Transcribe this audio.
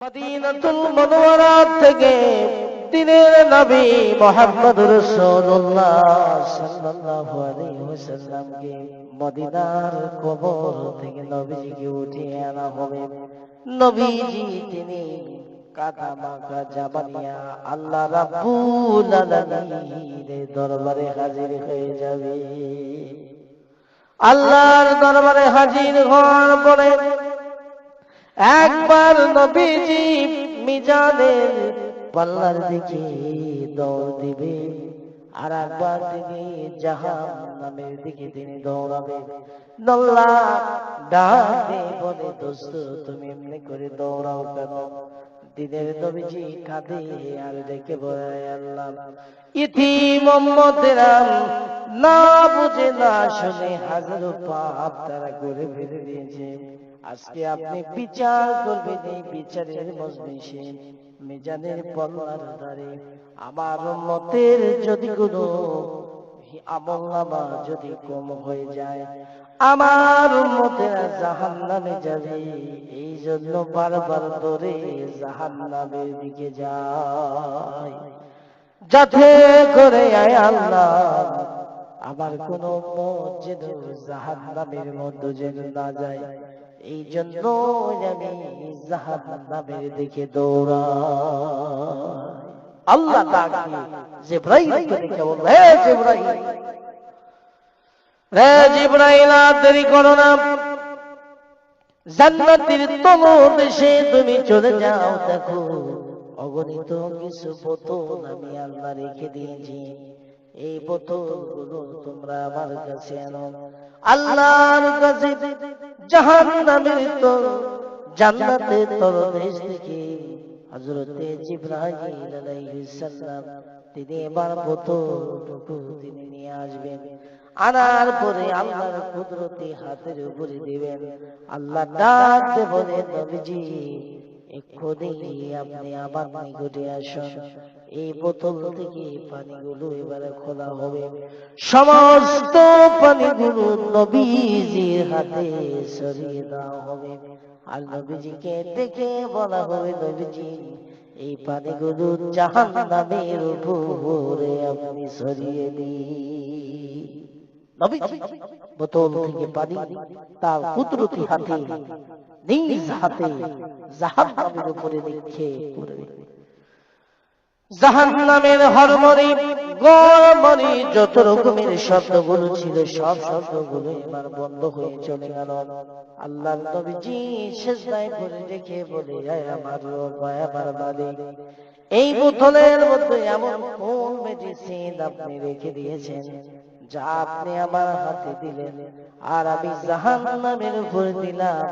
মদিনাতুল মুনাওয়ারা থেকে দিনের নবী মুহাম্মদ রাসূলুল্লাহ সাল্লাল্লাহু আলাইহি ওয়াসাল্লামকে মদিনার কবর থেকে নবীজিকে উঠিয়ে আনা হবে। নবীজি তিনি কাঁধা মাখা জামানিয়া আল্লাহ রাব্বুল আলামিনের দরবারে হাজির হয়ে যাবে। আল্লাহর দরবারে হাজির হওয়ার পরে একবার নবীজি মিজানের পাল্লার দিকে দৌড় দিবে, আর একবার তিনি জাহান্নামের দিকে তিনি দৌড়াবে। আল্লাহ ডাকে বলে, দোস্ত তুমি এমনি করে দৌড়াও কেন? দিনের নবীজি কাঁদে আর ডেকে বলে, আল্লাহ ইতিম উম্মতেরা না বুঝে না শুনে হাজারো পাপ তারা করে ফেলে দিয়েছে। আজকে আপনি বিচার করবেন, এই বিচারের মজলিসে মিজানের পাল্লার ধারে আমার উম্মতের যদি কোনো আমলনামা যদি কম হয়ে যায়, আমার উম্মতেরা জাহান্নামে যাবে। এই জন্য বারবার ধরে জাহান্নামের দিকে যায়, যাতে করে আয় আল্লাহ আমার কোন উম্মত যেন জাহান্নামের মধ্যে যেন না যায়। এই জন্য আমি জাহান্নামের দিকে দৌড়াই। আল্লাহ তাআলা জিবরাইলকে ডেকে বললেন, হে জিবরাইল, রে জিবরাইল, আর দেরি করো না, জান্নাতের তলদেশে তুমি চলে যাও। দেখো অগণিত কিছু বোতল আমি আল্লাহ রেখে দিয়েছি, এই বোতলগুলো তোমরা আমার কাছে আনো। আল্লাহর কাছে জাহান্নামের তল জান্নাতের তলদেশ থেকে হযরতে জিবরাইল আলাইহিস সালাম তিনি এবার বোতলটুকু তিনি নিয়ে আসবেন। আনার পরে আল্লাহর কুদরতি হাতের উপরে দিবেন। আল্লাহ ডাক দিয়ে বলে, নবীজি এক্ষুনি আপনি আমার নিকটে আসুন। এই বোতল থেকে পানিগুলো এবারে খোলা হবে। সমস্ত পানিগুলো নবীজির হাতে সরিয়ে দেওয়া হবে। আর নবীজিকে ডেকে বলা হবে, নবীজি এই পানিগুলো জাহান্নামের উপরে আপনি সরিয়ে দিন। নবীজি বোতল থেকে পানি তার কুদরতি হাতে নিজ হাতে জাহান্নামের উপরে নিক্ষেপ করবে। জাহান্নামের হরমরি গড়মরি যত রকমের শব্দগুলো ছিল, সব শব্দগুলো এবার বন্ধ হয়ে চলে গেল। আল্লাহর নবীজি সিজদায় পড়ে রেখে বলে, হে আমার রব, আমার মালিক, এই বোতলের মধ্যে এমন কোন মেডিসিন আপনি রেখে দিয়েছেন যা আপনি আমার হাতে দিলেন আর আমি জাহান্নামের উপর দিলাম?